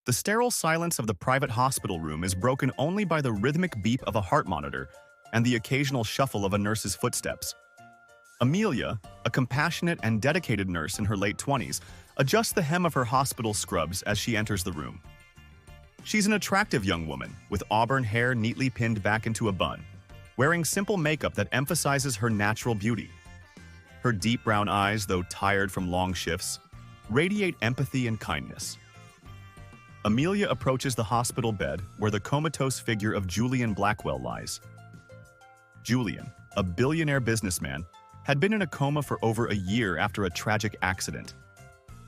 The sterile silence of the private hospital room is broken only by the rhythmic beep of a heart monitor and the occasional shuffle of a nurse's footsteps. Amelia, a compassionate and dedicated nurse in her late 20s, adjusts the hem of her hospital scrubs as she enters the room. She's an attractive young woman, with auburn hair neatly pinned back into a bun, wearing simple makeup that emphasizes her natural beauty. Her deep brown eyes, though tired from long shifts, radiate empathy and kindness. Amelia approaches the hospital bed where the comatose figure of Julian Blackwell lies. Julian, a billionaire businessman, had been in a coma for over a year after a tragic accident.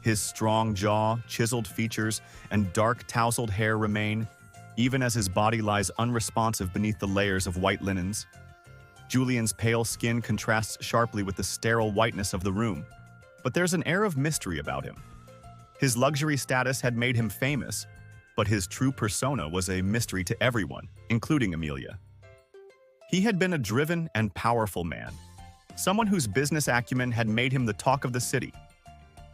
His strong jaw, chiseled features, and dark tousled hair remain, even as his body lies unresponsive beneath the layers of white linens. Julian's pale skin contrasts sharply with the sterile whiteness of the room, but there's an air of mystery about him. His luxury status had made him famous, but his true persona was a mystery to everyone, including Amelia. He had been a driven and powerful man, someone whose business acumen had made him the talk of the city.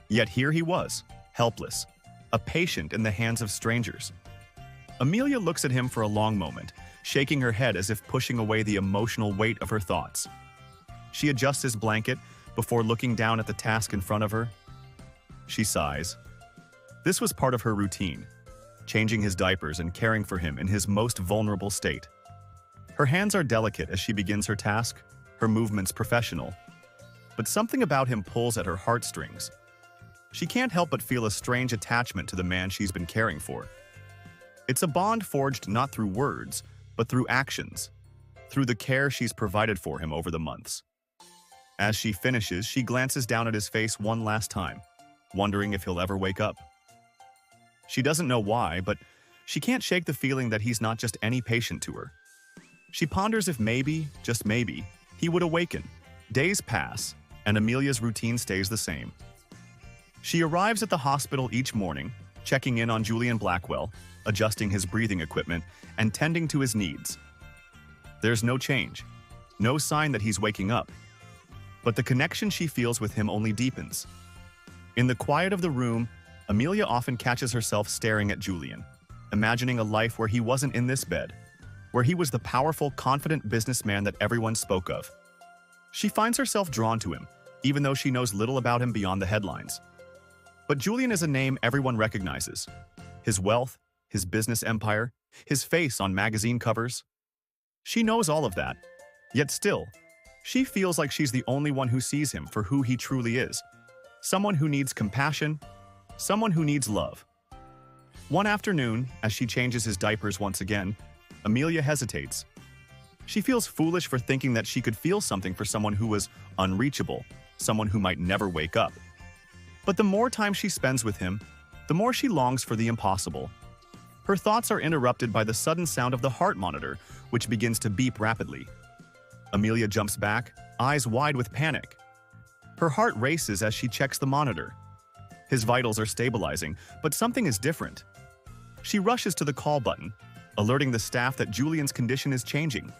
Yet here he was, helpless, a patient in the hands of strangers. Amelia looks at him for a long moment, shaking her head as if pushing away the emotional weight of her thoughts. She adjusts his blanket before looking down at the task in front of her. She sighs. This was part of her routine, changing his diapers and caring for him in his most vulnerable state. Her hands are delicate as she begins her task, her movements professional. But something about him pulls at her heartstrings. She can't help but feel a strange attachment to the man she's been caring for. It's a bond forged not through words, but through actions, through the care she's provided for him over the months. As she finishes, she glances down at his face one last time, wondering if he'll ever wake up. She doesn't know why, but she can't shake the feeling that he's not just any patient to her. She ponders if maybe, just maybe, he would awaken. Days pass, and Amelia's routine stays the same. She arrives at the hospital each morning, checking in on Julian Blackwell, adjusting his breathing equipment, and tending to his needs. There's no change, no sign that he's waking up. But the connection she feels with him only deepens. In the quiet of the room, Amelia often catches herself staring at Julian, imagining a life where he wasn't in this bed, where he was the powerful, confident businessman that everyone spoke of. She finds herself drawn to him, even though she knows little about him beyond the headlines. But Julian is a name everyone recognizes. His wealth, his business empire, his face on magazine covers. She knows all of that, yet still, she feels like she's the only one who sees him for who he truly is. Someone who needs compassion, someone who needs love. One afternoon, as she changes his diapers once again, Amelia hesitates. She feels foolish for thinking that she could feel something for someone who was unreachable, someone who might never wake up. But the more time she spends with him, the more she longs for the impossible. Her thoughts are interrupted by the sudden sound of the heart monitor, which begins to beep rapidly. Amelia jumps back, eyes wide with panic. Her heart races as she checks the monitor. His vitals are stabilizing, but something is different. She rushes to the call button, alerting the staff that Julian's condition is changing.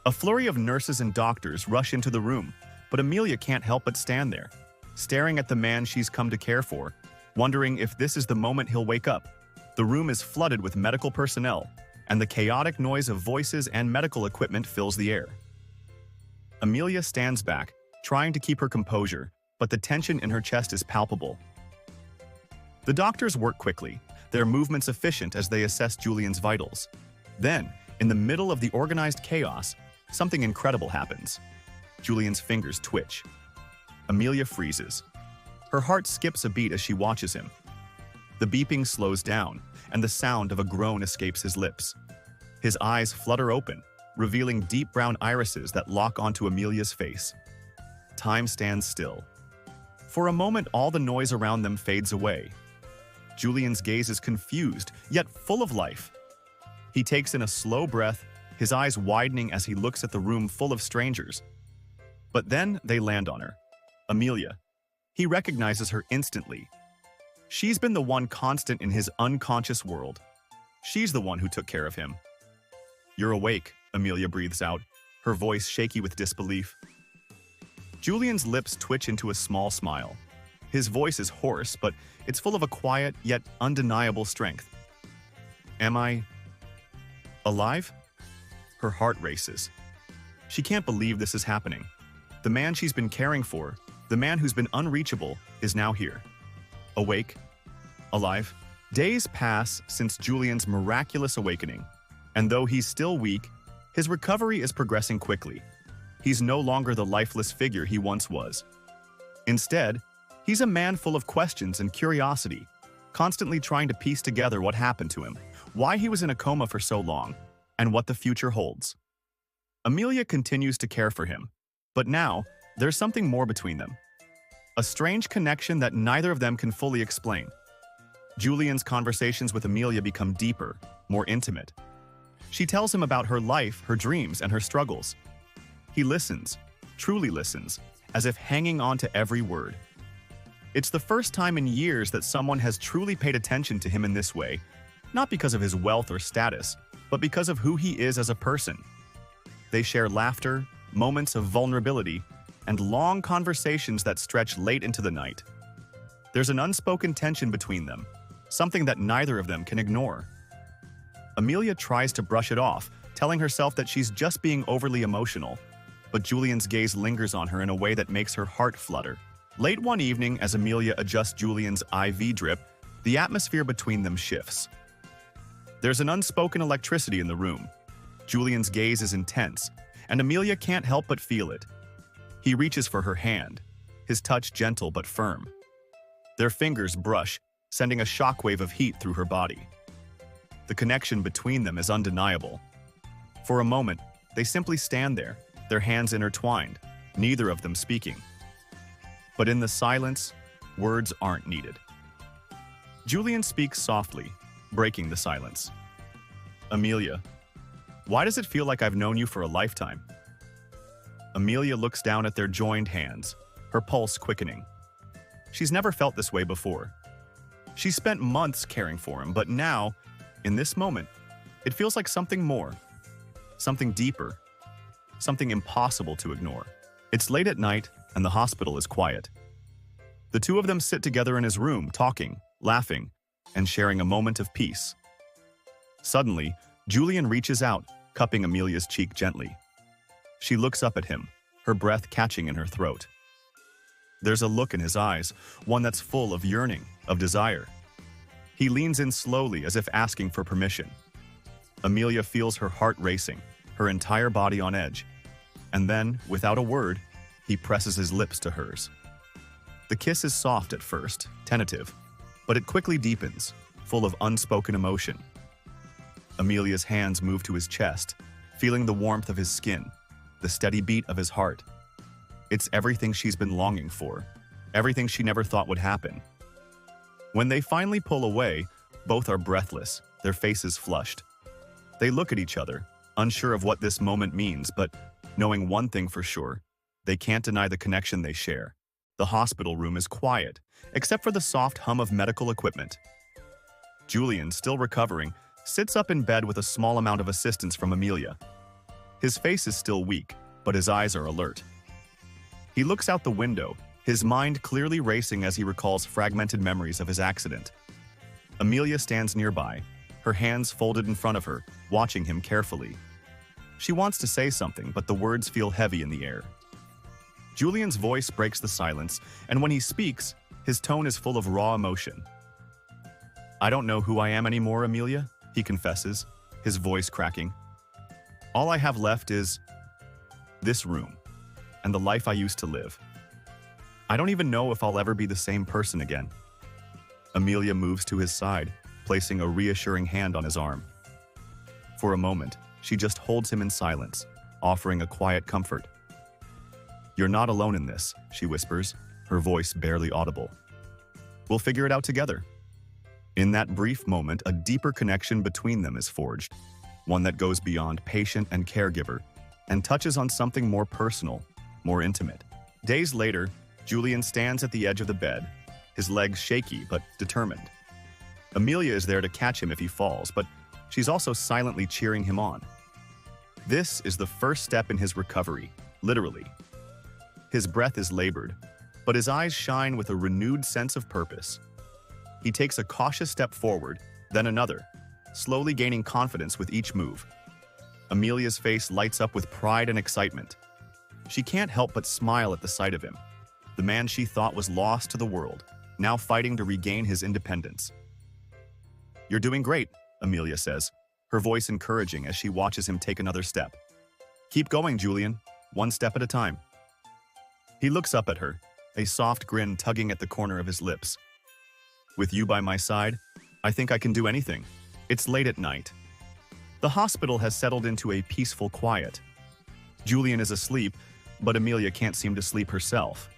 A flurry of nurses and doctors rush into the room, but Amelia can't help but stand there, staring at the man she's come to care for, wondering if this is the moment he'll wake up. The room is flooded with medical personnel, and the chaotic noise of voices and medical equipment fills the air. Amelia stands back, trying to keep her composure, but the tension in her chest is palpable. The doctors work quickly, their movements efficient as they assess Julian's vitals. Then, in the middle of the organized chaos, something incredible happens. Julian's fingers twitch. Amelia freezes. Her heart skips a beat as she watches him. The beeping slows down, and the sound of a groan escapes his lips. His eyes flutter open, revealing deep brown irises that lock onto Amelia's face. Time stands still. For a moment, all the noise around them fades away. Julian's gaze is confused, yet full of life. He takes in a slow breath, his eyes widening as he looks at the room full of strangers. But then they land on her. Amelia. He recognizes her instantly. She's been the one constant in his unconscious world. She's the one who took care of him. "You're awake," Amelia breathes out, her voice shaky with disbelief. Julian's lips twitch into a small smile. His voice is hoarse, but it's full of a quiet yet undeniable strength. Am I alive? Her heart races. She can't believe this is happening. The man she's been caring for, the man who's been unreachable, is now here. Awake? Alive? Days pass since Julian's miraculous awakening, and though he's still weak, his recovery is progressing quickly. He's no longer the lifeless figure he once was. Instead, he's a man full of questions and curiosity, constantly trying to piece together what happened to him, why he was in a coma for so long, and what the future holds. Amelia continues to care for him, but now there's something more between them. A strange connection that neither of them can fully explain. Julian's conversations with Amelia become deeper, more intimate. She tells him about her life, her dreams, and her struggles. He listens, truly listens, as if hanging on to every word. It's the first time in years that someone has truly paid attention to him in this way, not because of his wealth or status, but because of who he is as a person. They share laughter, moments of vulnerability, and long conversations that stretch late into the night. There's an unspoken tension between them, something that neither of them can ignore. Amelia tries to brush it off, telling herself that she's just being overly emotional, but Julian's gaze lingers on her in a way that makes her heart flutter. Late one evening, as Amelia adjusts Julian's IV drip, the atmosphere between them shifts. There's an unspoken electricity in the room. Julian's gaze is intense, and Amelia can't help but feel it. He reaches for her hand, his touch gentle but firm. Their fingers brush, sending a shockwave of heat through her body. The connection between them is undeniable. For a moment, they simply stand there, their hands intertwined, neither of them speaking. But in the silence, words aren't needed. Julian speaks softly, breaking the silence. Amelia, why does it feel like I've known you for a lifetime? Amelia looks down at their joined hands, her pulse quickening. She's never felt this way before. She spent months caring for him, but now, in this moment, it feels like something more, something deeper, something impossible to ignore. It's late at night, and the hospital is quiet. The two of them sit together in his room, talking, laughing, and sharing a moment of peace. Suddenly, Julian reaches out, cupping Amelia's cheek gently. She looks up at him, her breath catching in her throat. There's a look in his eyes, one that's full of yearning, of desire. He leans in slowly, as if asking for permission. Amelia feels her heart racing, her entire body on edge. And then, without a word, he presses his lips to hers. The kiss is soft at first, tentative, but it quickly deepens, full of unspoken emotion. Amelia's hands move to his chest, feeling the warmth of his skin, the steady beat of his heart. It's everything she's been longing for, everything she never thought would happen. When they finally pull away, both are breathless, their faces flushed. They look at each other, unsure of what this moment means, but knowing one thing for sure, they can't deny the connection they share. The hospital room is quiet, except for the soft hum of medical equipment. Julian, still recovering, sits up in bed with a small amount of assistance from Amelia. His face is still weak, but his eyes are alert. He looks out the window, his mind clearly racing as he recalls fragmented memories of his accident. Amelia stands nearby, her hands folded in front of her, watching him carefully. She wants to say something, but the words feel heavy in the air. Julian's voice breaks the silence, and when he speaks, his tone is full of raw emotion. "I don't know who I am anymore, Amelia," he confesses, his voice cracking. "All I have left is this room, and the life I used to live. I don't even know if I'll ever be the same person again." Amelia moves to his side, placing a reassuring hand on his arm. For a moment, she just holds him in silence, offering a quiet comfort. "You're not alone in this," she whispers, her voice barely audible. "We'll figure it out together." In that brief moment, a deeper connection between them is forged, one that goes beyond patient and caregiver, and touches on something more personal, more intimate. Days later, Julian stands at the edge of the bed, his legs shaky but determined. Amelia is there to catch him if he falls, but she's also silently cheering him on. This is the first step in his recovery, literally. His breath is labored, but his eyes shine with a renewed sense of purpose. He takes a cautious step forward, then another, slowly gaining confidence with each move. Amelia's face lights up with pride and excitement. She can't help but smile at the sight of him, the man she thought was lost to the world, now fighting to regain his independence. "You're doing great," Amelia says, her voice encouraging as she watches him take another step. "Keep going, Julian, one step at a time." He looks up at her, a soft grin tugging at the corner of his lips. "With you by my side, I think I can do anything." It's late at night. The hospital has settled into a peaceful quiet. Julian is asleep, but Amelia can't seem to sleep herself.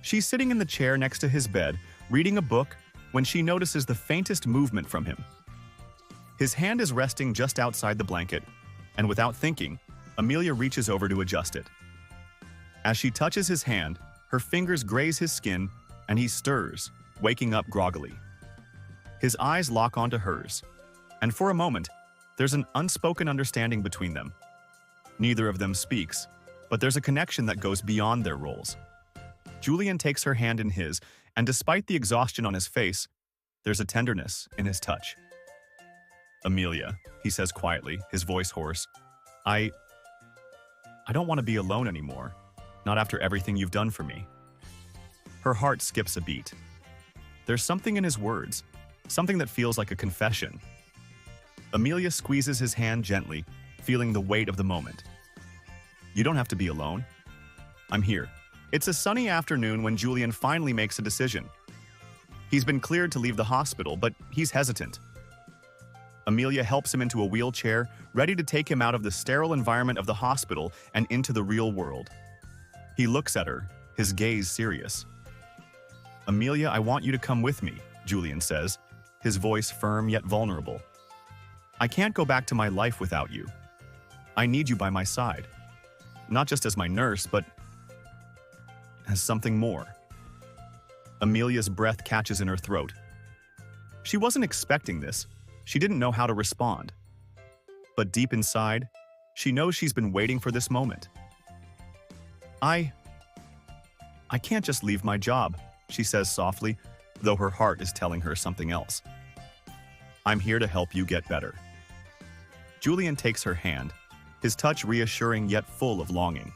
She's sitting in the chair next to his bed, reading a book, when she notices the faintest movement from him. His hand is resting just outside the blanket, and without thinking, Amelia reaches over to adjust it. As she touches his hand, her fingers graze his skin, and he stirs, waking up groggily. His eyes lock onto hers, and for a moment, there's an unspoken understanding between them. Neither of them speaks, but there's a connection that goes beyond their roles. Julian takes her hand in his, and despite the exhaustion on his face, there's a tenderness in his touch. "Amelia," he says quietly, his voice hoarse, I don't want to be alone anymore, not after everything you've done for me." Her heart skips a beat. There's something in his words, something that feels like a confession. Amelia squeezes his hand gently, feeling the weight of the moment. "You don't have to be alone. I'm here." It's a sunny afternoon when Julian finally makes a decision. He's been cleared to leave the hospital, but he's hesitant. Amelia helps him into a wheelchair, ready to take him out of the sterile environment of the hospital and into the real world. He looks at her, his gaze serious. "Amelia, I want you to come with me," Julian says, his voice firm yet vulnerable. "I can't go back to my life without you. I need you by my side. Not just as my nurse, but as something more." Amelia's breath catches in her throat. She wasn't expecting this. She didn't know how to respond. But deep inside, she knows she's been waiting for this moment. I can't just leave my job," she says softly, though her heart is telling her something else. "I'm here to help you get better." Julian takes her hand, his touch reassuring yet full of longing.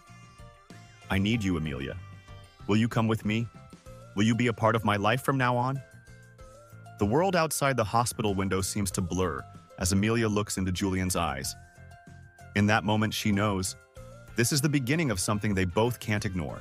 "I need you, Amelia. Will you come with me? Will you be a part of my life from now on?" The world outside the hospital window seems to blur as Amelia looks into Julian's eyes. In that moment, she knows this is the beginning of something they both can't ignore.